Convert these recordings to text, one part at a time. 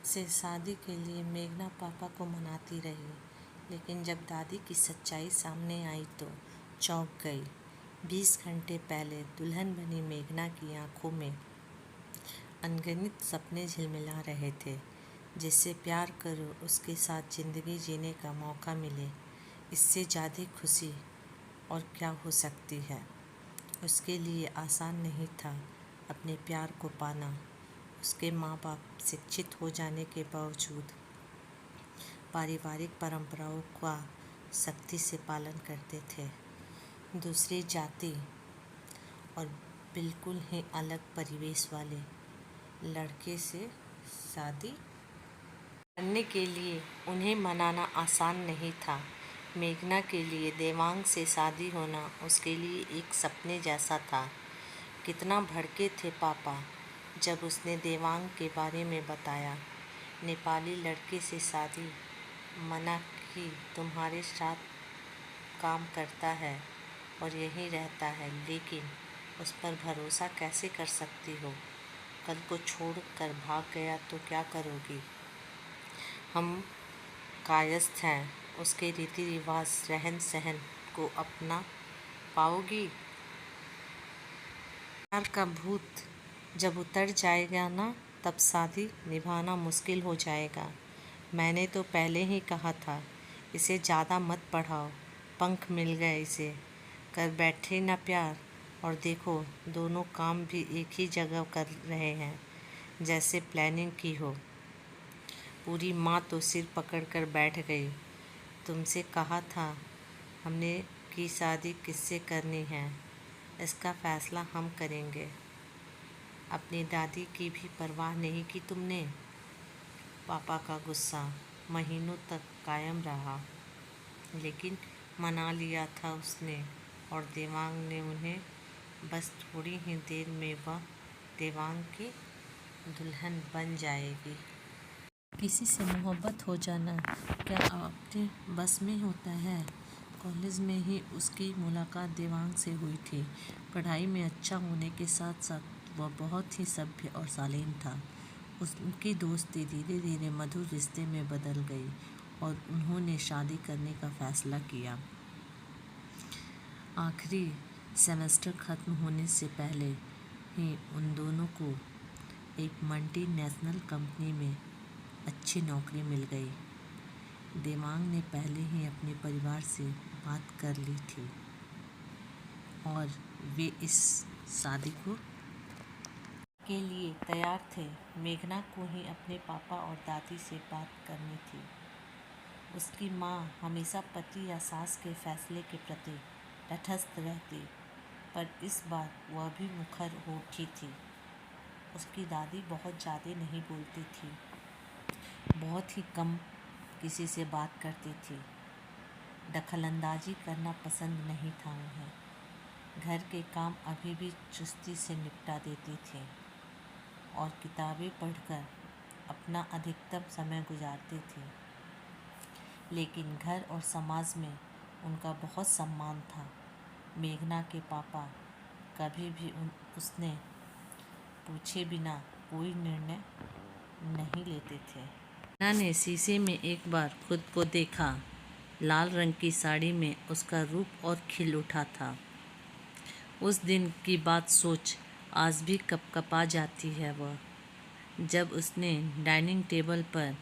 से शादी के लिए मेघना पापा को मनाती रही, लेकिन जब दादी की सच्चाई सामने आई तो चौंक गई। 20 घंटे पहले दुल्हन बनी मेघना की आंखों में अनगिनत सपने झिलमिला रहे थे। जिससे प्यार करो उसके साथ ज़िंदगी जीने का मौका मिले, इससे ज़्यादा खुशी और क्या हो सकती है। उसके लिए आसान नहीं था अपने प्यार को पाना। उसके माँ बाप शिक्षित हो जाने के बावजूद पारिवारिक परंपराओं का सख्ती से पालन करते थे। दूसरी जाति और बिल्कुल ही अलग परिवेश वाले लड़के से शादी करने के लिए उन्हें मनाना आसान नहीं था। मेघना के लिए देवांग से शादी होना उसके लिए एक सपने जैसा था। कितना भड़के थे पापा जब उसने देवांग के बारे में बताया। नेपाली लड़के से शादी मना की, तुम्हारे साथ काम करता है और यहीं रहता है, लेकिन उस पर भरोसा कैसे कर सकती हो? कल को छोड़ कर भाग गया तो क्या करोगी? हम कायस्थ हैं, उसके रीति रिवाज रहन सहन को अपना पाओगी? प्यार का भूत जब उतर जाएगा ना, तब शादी निभाना मुश्किल हो जाएगा। मैंने तो पहले ही कहा था, इसे ज़्यादा मत पढ़ाओ, पंख मिल गए इसे, कर बैठे ना प्यार। और देखो दोनों काम भी एक ही जगह कर रहे हैं, जैसे प्लानिंग की हो। पूरी माँ तो सिर पकड़कर बैठ गई। तुमसे कहा था हमने कि शादी किससे करनी है, इसका फैसला हम करेंगे। अपनी दादी की भी परवाह नहीं की तुमने। पापा का गुस्सा महीनों तक कायम रहा, लेकिन मना लिया था उसने और देवांग ने उन्हें। बस थोड़ी ही देर में वह देवांग की दुल्हन बन जाएगी। किसी से मोहब्बत हो जाना क्या आपके बस में होता है? कॉलेज में ही उसकी मुलाकात देवांग से हुई थी। पढ़ाई में अच्छा होने के साथ साथ वह बहुत ही सभ्य और शालीन था। उनकी दोस्ती धीरे धीरे मधुर रिश्ते में बदल गई और उन्होंने शादी करने का फैसला किया। आखिरी सेमेस्टर खत्म होने से पहले ही उन दोनों को एक मल्टीनेशनल कंपनी में अच्छी नौकरी मिल गई। देवांग ने पहले ही अपने परिवार से बात कर ली थी और वे इस शादी के लिए तैयार थे। मेघना को ही अपने पापा और दादी से बात करनी थी। उसकी माँ हमेशा पति या सास के फैसले के प्रति तटस्थ रहती, पर इस बार वह भी मुखर हो उठी थी। उसकी दादी बहुत ज़्यादा नहीं बोलती थी, बहुत ही कम किसी से बात करती थी। दखलंदाजी करना पसंद नहीं था उन्हें। घर के काम अभी भी चुस्ती से निपटा देती थी और किताबें पढ़कर अपना अधिकतम समय गुजारती थी। लेकिन घर और समाज में उनका बहुत सम्मान था। मेघना के पापा कभी भी उसने पूछे बिना कोई निर्णय नहीं लेते थे। मेघना ने शीशे में एक बार खुद को देखा। लाल रंग की साड़ी में उसका रूप और खिल उठा था। उस दिन की बात सोच आज भी कपकपा जाती है वह। जब उसने डाइनिंग टेबल पर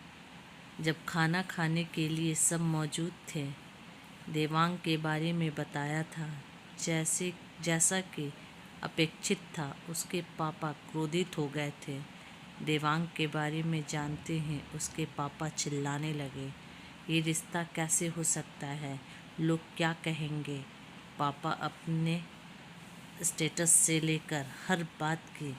जब खाना खाने के लिए सब मौजूद थे, देवांग के बारे में बताया था। जैसा कि अपेक्षित था, उसके पापा क्रोधित हो गए थे। देवांग के बारे में जानते ही उसके पापा चिल्लाने लगे, ये रिश्ता कैसे हो सकता है, लोग क्या कहेंगे। पापा अपने स्टेटस से लेकर हर बात की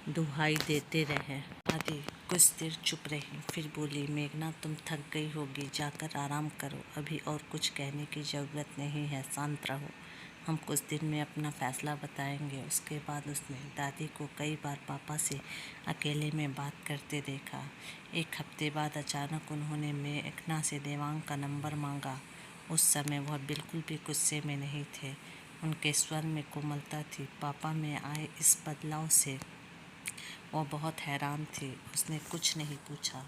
दुहाई देते रहे। दादी कुछ देर चुप रही, फिर बोली, मेघना तुम थक गई होगी, जाकर आराम करो, अभी और कुछ कहने की ज़रूरत नहीं है, शांत रहो, हम कुछ दिन में अपना फैसला बताएंगे। उसके बाद उसने दादी को कई बार पापा से अकेले में बात करते देखा। एक हफ्ते बाद अचानक उन्होंने मेघना से देवांग का नंबर मांगा। उस समय वह बिल्कुल भी गुस्से में नहीं थे, उनके स्वर में कोमलता थी। पापा में आए इस बदलाव से वह बहुत हैरान थी। उसने कुछ नहीं पूछा,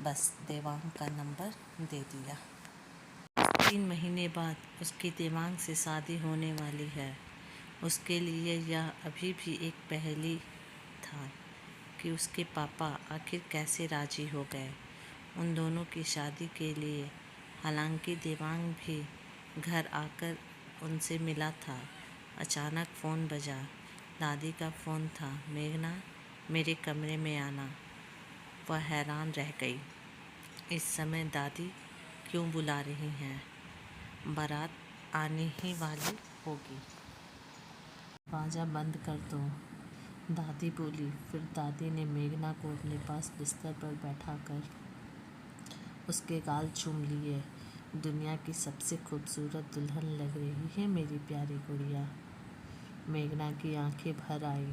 बस देवांग का नंबर दे दिया। 3 महीने बाद उसकी देवांग से शादी होने वाली है। उसके लिए यह अभी भी एक पहेली था कि उसके पापा आखिर कैसे राजी हो गए उन दोनों की शादी के लिए। हालांकि देवांग भी घर आकर उनसे मिला था। अचानक फ़ोन बजा। दादी का फ़ोन था। मेघना, मेरे कमरे में आना। वह हैरान रह गई। इस समय दादी क्यों बुला रही हैं? बारात आने ही वाली होगी। दरवाज़ा बंद कर दो, दादी बोली। फिर दादी ने मेघना को अपने पास बिस्तर पर बैठाकर उसके गाल चूम लिए। दुनिया की सबसे खूबसूरत दुल्हन लग रही है मेरी प्यारी गुड़िया। मेघना की आंखें भर आई।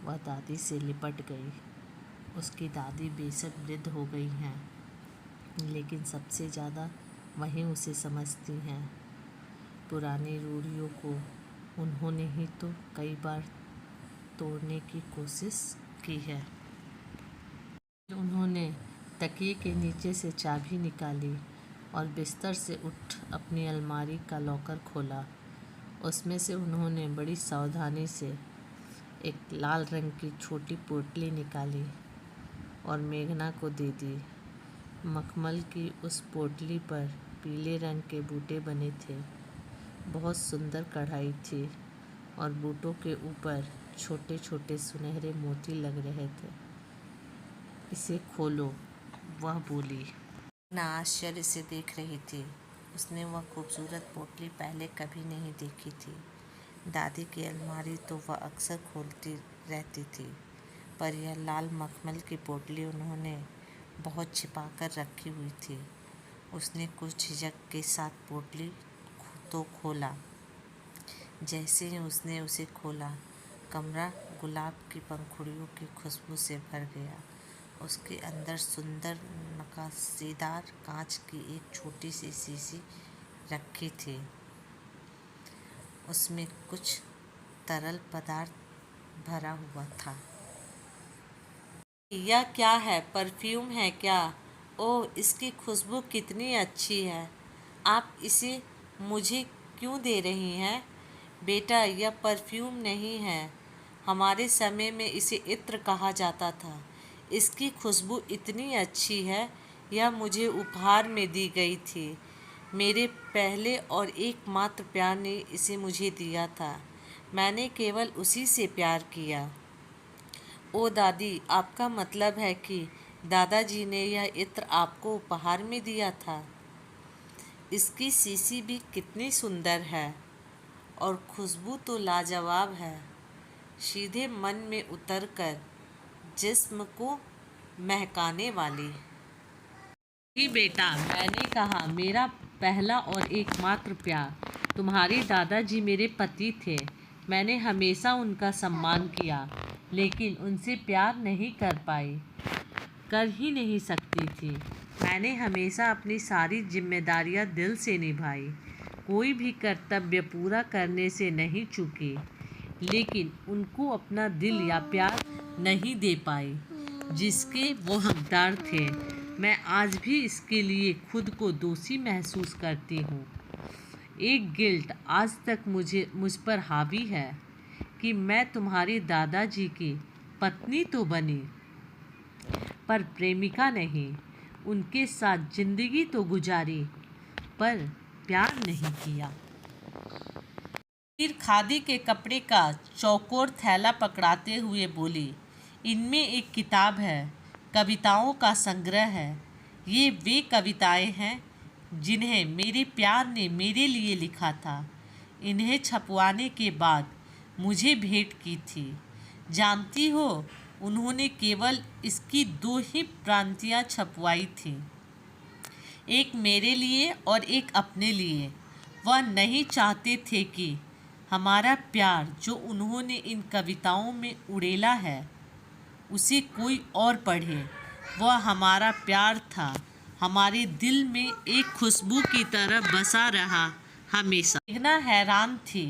वह दादी से लिपट गई। उसकी दादी बेशक वृद्ध हो गई हैं, लेकिन सबसे ज़्यादा वही उसे समझती हैं। पुरानी रूढ़ियों को उन्होंने ही तो कई बार तोड़ने की कोशिश की है। उन्होंने तकिए के नीचे से चाबी निकाली और बिस्तर से उठ अपनी अलमारी का लॉकर खोला। उसमें से उन्होंने बड़ी सावधानी से एक लाल रंग की छोटी पोटली निकाली और मेघना को दे दी। मखमल की उस पोटली पर पीले रंग के बूटे बने थे। बहुत सुंदर कढ़ाई थी और बूटों के ऊपर छोटे छोटे सुनहरे मोती लग रहे थे। इसे खोलो, वह बोली। ना आश्चर्य से देख रही थी। उसने वह खूबसूरत पोटली पहले कभी नहीं देखी थी। दादी की अलमारी तो वह अक्सर खोलती रहती थी, पर यह लाल मखमल की पोटली उन्होंने बहुत छिपा कर रखी हुई थी। उसने कुछ झिझक के साथ पोटली तो खोला। जैसे ही उसने उसे खोला, कमरा गुलाब की पंखुड़ियों की खुशबू से भर गया। उसके अंदर सुंदर नक्काशीदार कांच की एक छोटी सी शीशी रखी थी। उसमें कुछ तरल पदार्थ भरा हुआ था। यह क्या है? परफ्यूम है क्या? ओह, इसकी खुशबू कितनी अच्छी है। आप इसे मुझे क्यों दे रही हैं? बेटा, यह परफ्यूम नहीं है। हमारे समय में इसे इत्र कहा जाता था। इसकी खुशबू इतनी अच्छी है, यह मुझे उपहार में दी गई थी। मेरे पहले और एकमात्र प्यार ने इसे मुझे दिया था। मैंने केवल उसी से प्यार किया। ओ दादी, आपका मतलब है कि दादाजी ने यह इत्र आपको उपहार में दिया था? इसकी शीशी भी कितनी सुंदर है और खुशबू तो लाजवाब है, सीधे मन में उतरकर जिस्म को महकाने वाली। जी बेटा, मैंने कहा मेरा पहला और एकमात्र प्यार। तुम्हारे दादाजी मेरे पति थे। मैंने हमेशा उनका सम्मान किया, लेकिन उनसे प्यार नहीं कर पाई, कर ही नहीं सकती थी। मैंने हमेशा अपनी सारी जिम्मेदारियां दिल से निभाई, कोई भी कर्तव्य पूरा करने से नहीं चूकी, लेकिन उनको अपना दिल या प्यार नहीं दे पाई जिसके वो हकदार थे। मैं आज भी इसके लिए खुद को दोषी महसूस करती हूँ। एक गिल्ट आज तक मुझ पर हावी है कि मैं तुम्हारे दादाजी की पत्नी तो बनी, पर प्रेमिका नहीं। उनके साथ जिंदगी तो गुजारी, पर प्यार नहीं किया। फिर खादी के कपड़े का चौकोर थैला पकड़ाते हुए बोली, इनमें एक किताब है, कविताओं का संग्रह है। ये वे कविताएं हैं जिन्हें मेरे प्यार ने मेरे लिए लिखा था। इन्हें छपवाने के बाद मुझे भेंट की थी। जानती हो, उन्होंने केवल इसकी 2 ही प्रतियां छपवाई थी, एक मेरे लिए और एक अपने लिए। वह नहीं चाहते थे कि हमारा प्यार जो उन्होंने इन कविताओं में उड़ेला है, उसे कोई और पढ़े। वह हमारा प्यार था, हमारे दिल में एक खुशबू की तरह बसा रहा हमेशा। मेघना हैरान थी।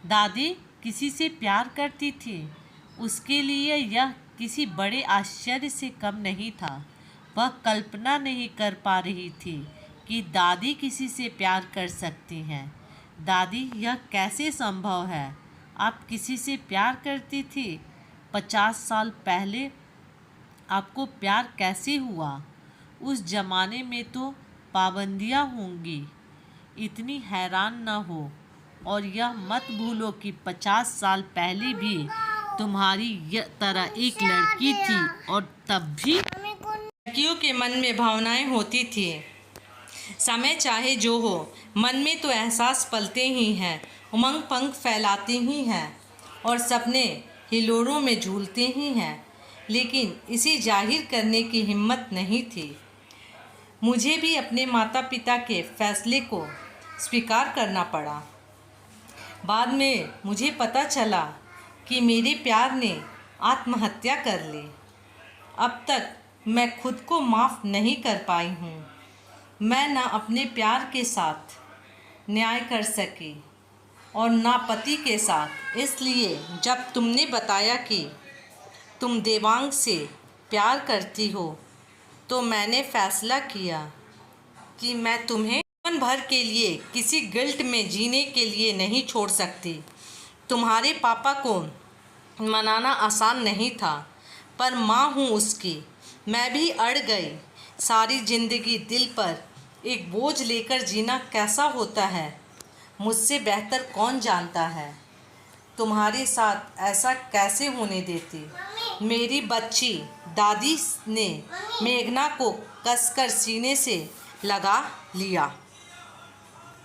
दादी किसी से प्यार करती थी? उसके लिए यह किसी बड़े आश्चर्य से कम नहीं था। वह कल्पना नहीं कर पा रही थी कि दादी किसी से प्यार कर सकती हैं। दादी, यह कैसे संभव है? आप किसी से प्यार करती थी? 50 साल पहले आपको प्यार कैसे हुआ? उस जमाने में तो पाबंदियाँ होंगी। इतनी हैरान न हो और यह मत भूलो कि 50 साल पहले भी तुम्हारी तरह एक लड़की थी और तब भी लड़कियों के मन में भावनाएं होती थी। समय चाहे जो हो, मन में तो एहसास पलते ही हैं, उमंग पंख फैलाते ही हैं और सपने हिलोरों में झूलते ही हैं, लेकिन इसे जाहिर करने की हिम्मत नहीं थी। मुझे भी अपने माता पिता के फैसले को स्वीकार करना पड़ा। बाद में मुझे पता चला कि मेरे प्यार ने आत्महत्या कर ली। अब तक मैं खुद को माफ़ नहीं कर पाई हूँ। मैं ना अपने प्यार के साथ न्याय कर सकी और ना पति के साथ। इसलिए जब तुमने बताया कि तुम देवांग से प्यार करती हो, तो मैंने फ़ैसला किया कि मैं तुम्हें जीवन भर के लिए किसी गिल्ट में जीने के लिए नहीं छोड़ सकती। तुम्हारे पापा को मनाना आसान नहीं था, पर माँ हूँ उसकी। मैं भी अड़ गई। सारी ज़िंदगी दिल पर एक बोझ लेकर जीना कैसा होता है, मुझसे बेहतर कौन जानता है। तुम्हारे साथ ऐसा कैसे होने देती। मेरी बच्ची, दादी ने मेघना को कसकर सीने से लगा लिया।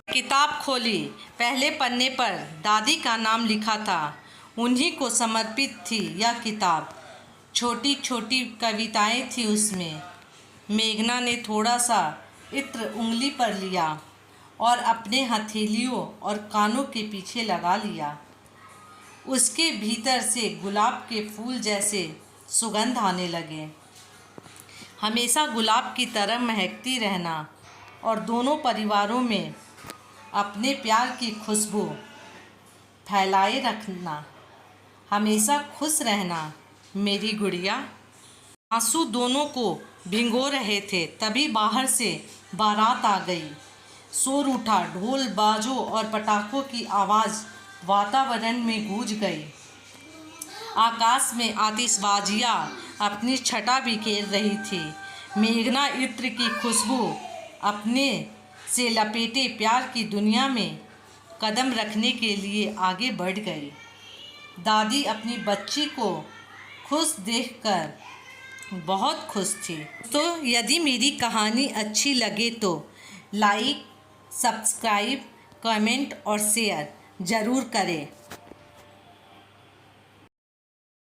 किताब खोली। पहले पन्ने पर दादी का नाम लिखा था। उन्हीं को समर्पित थी यह किताब। छोटी छोटी कविताएं थी उसमें। मेघना ने थोड़ा सा इत्र उंगली पर लिया और अपने हथेलियों और कानों के पीछे लगा लिया। उसके भीतर से गुलाब के फूल जैसे सुगंध आने लगे। हमेशा गुलाब की तरह महकती रहना और दोनों परिवारों में अपने प्यार की खुशबू फैलाए रखना। हमेशा खुश रहना मेरी गुड़िया। आंसू दोनों को भिगो रहे थे, तभी बाहर से बारात आ गई। शोर उठा, ढोल बाजों और पटाखों की आवाज़ वातावरण में गूंज गई। आकाश में आतिशबाजियाँ अपनी छटा बिखेर रही थी। मेघना इत्र की खुशबू अपने से लपेटे प्यार की दुनिया में कदम रखने के लिए आगे बढ़ गई। दादी अपनी बच्ची को खुश देखकर बहुत खुश थी। तो यदि मेरी कहानी अच्छी लगे तो लाइक, सब्सक्राइब, कमेंट और शेयर ज़रूर करें।